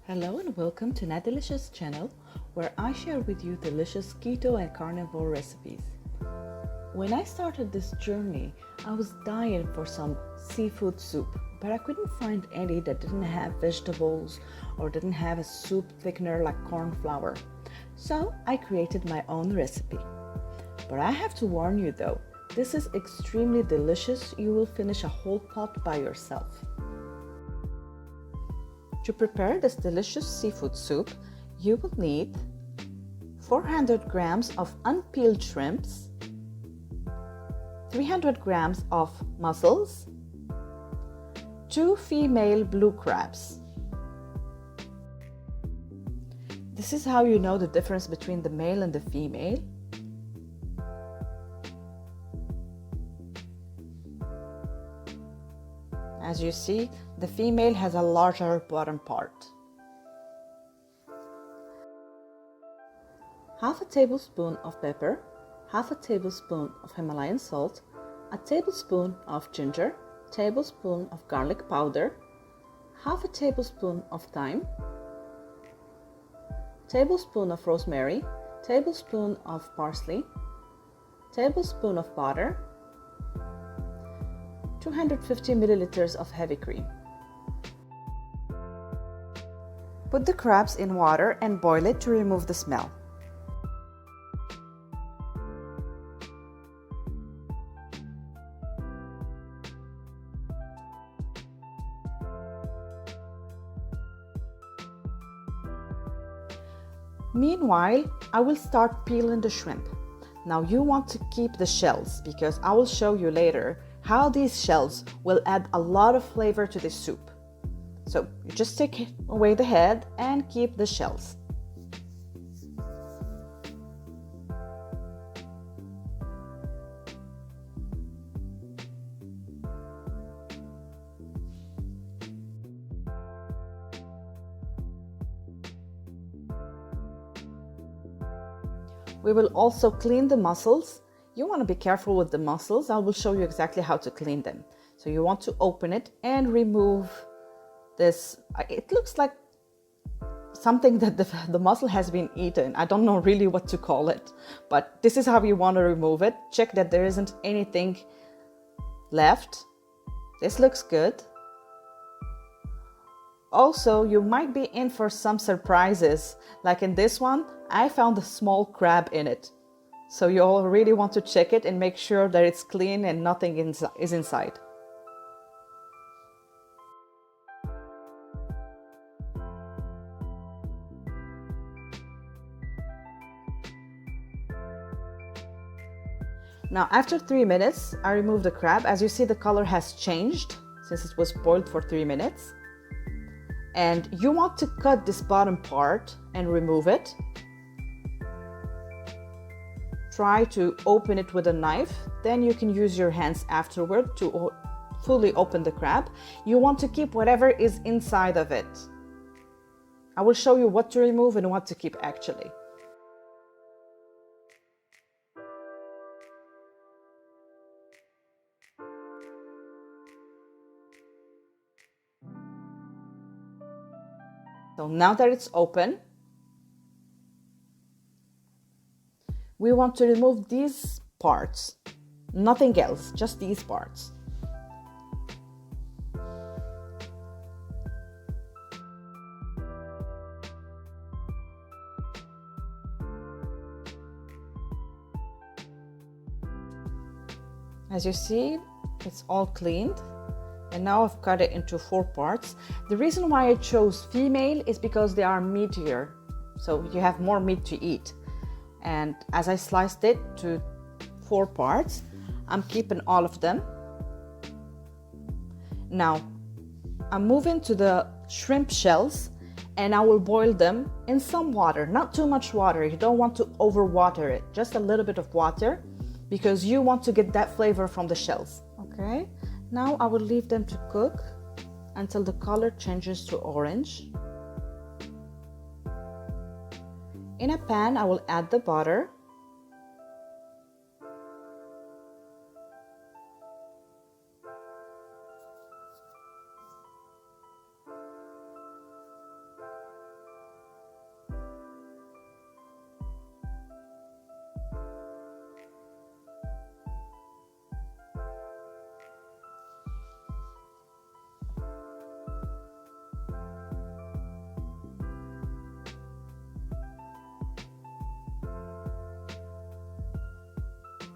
Hello and welcome to Nat Delicious channel, where I share with you delicious keto and carnivore recipes. When I started this journey, I was dying for some seafood soup, but I couldn't find any that didn't have vegetables or didn't have a soup thickener like corn flour. So I created my own recipe. But I have to warn you though, this is extremely delicious. You will finish a whole pot by yourself. To prepare this delicious seafood soup, you will need 400 grams of unpeeled shrimps, 300 grams of mussels, 2 female blue crabs. This is how you know the difference between the male and the female. As you see, the female has a larger bottom part. Half a tablespoon of pepper, half a tablespoon of Himalayan salt, a tablespoon of ginger, tablespoon of garlic powder, half a tablespoon of thyme, tablespoon of rosemary, tablespoon of parsley, tablespoon of butter, 250 milliliters of heavy cream. Put the crabs in water and boil it to remove the smell. Meanwhile, I will start peeling the shrimp. Now you want to keep the shells because I will show you later how these shells will add a lot of flavor to this soup. So you just take away the head and keep the shells. We will also clean the mussels. You want to be careful with the mussels. I will show you exactly how to clean them. So you want to open it and remove this. It looks like something that the mussel has been eaten. I don't know really what to call it, but this is how you want to remove it. Check that there isn't anything left. This looks good. Also, you might be in for some surprises. Like in this one, I found a small crab in it. So you all really want to check it and make sure that it's clean and nothing is inside. Now after 3 minutes, I removed the crab. As you see, the color has changed since it was boiled for 3 minutes. And you want to cut this bottom part and remove it. Try to open it with a knife, then you can use your hands afterward to fully open the crab. You want to keep whatever is inside of it. I will show you what to remove and what to keep actually. So now that it's open, we want to remove these parts, nothing else, just these parts. As you see, it's all cleaned. And now I've cut it into 4 parts. The reason why I chose female is because they are meatier, so you have more meat to eat. And as I sliced it to 4 parts, I'm keeping all of them. Now, I'm moving to the shrimp shells and I will boil them in some water, not too much water. You don't want to overwater it, just a little bit of water because you want to get that flavor from the shells, okay? Now I will leave them to cook until the color changes to orange. In a pan, I will add the butter.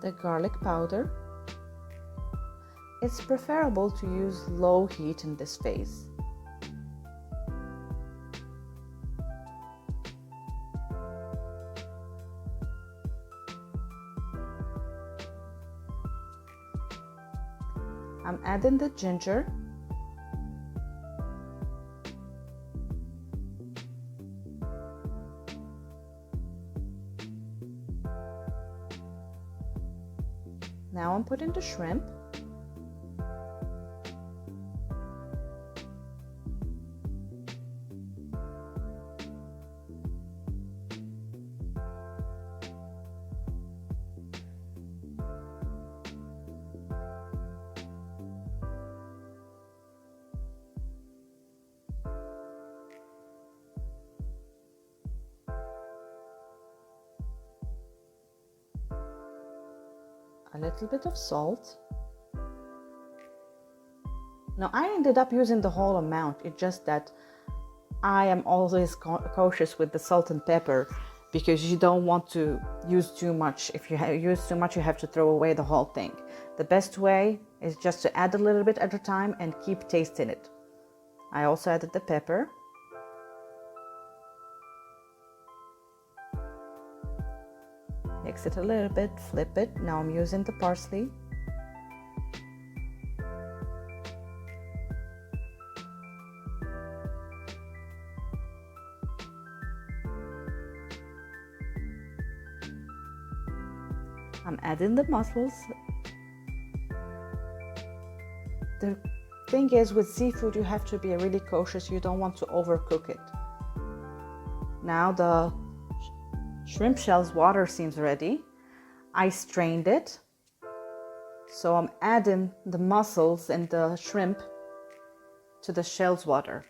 the garlic powder. It's preferable to use low heat in this phase. I'm adding the ginger. Now I'm putting the shrimp. A little bit of salt. Now I ended up using the whole amount. It's just that I am always cautious with the salt and pepper because you don't want to use too much. If you use too much, you have to throw away the whole thing. The best way is just to add a little bit at a time and keep tasting it. I also added the pepper. Mix it a little bit, flip it. Now I'm using the parsley. I'm adding the mussels. The thing is, with seafood, you have to be really cautious. You don't want to overcook it. Now the shrimp shells water seems ready. I strained it. So I'm adding the mussels and the shrimp to the shells water.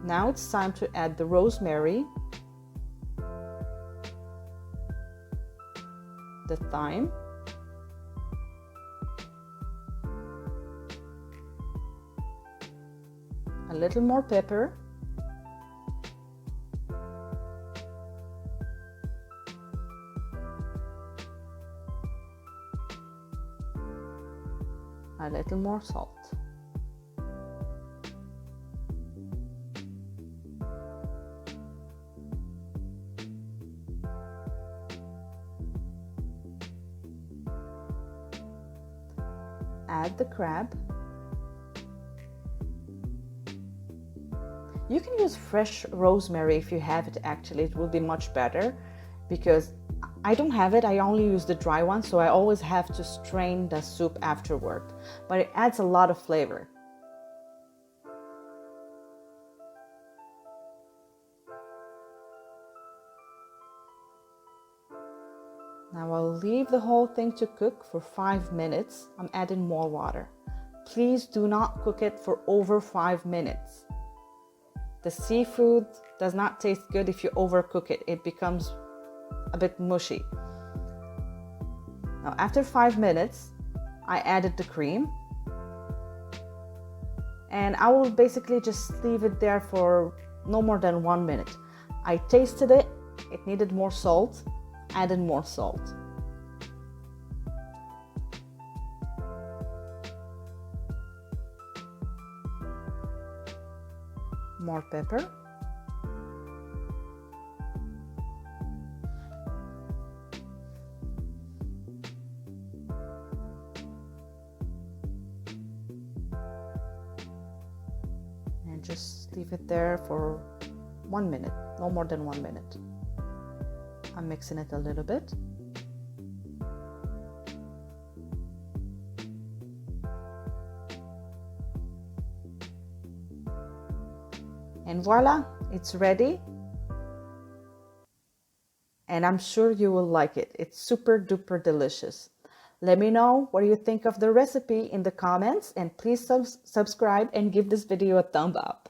Now it's time to add the rosemary, the thyme, a little more pepper, a little more salt. Add the crab. You can use fresh rosemary if you have it. Actually, it will be much better because I don't have it. I only use the dry one, so I always have to strain the soup afterward, but it adds a lot of flavor. Now I'll leave the whole thing to cook for 5 minutes. I'm adding more water. Please do not cook it for over 5 minutes. The seafood does not taste good if you overcook it. It becomes a bit mushy. Now after 5 minutes, I added the cream. And I will basically just leave it there for no more than 1 minute. I tasted it. It needed more salt. Added more salt. More pepper. And just leave it there for 1 minute, no more than 1 minute. I'm mixing it a little bit. And voila, it's ready. And I'm sure you will like it. It's super duper delicious. Let me know what you think of the recipe in the comments, and please subscribe and give this video a thumb up.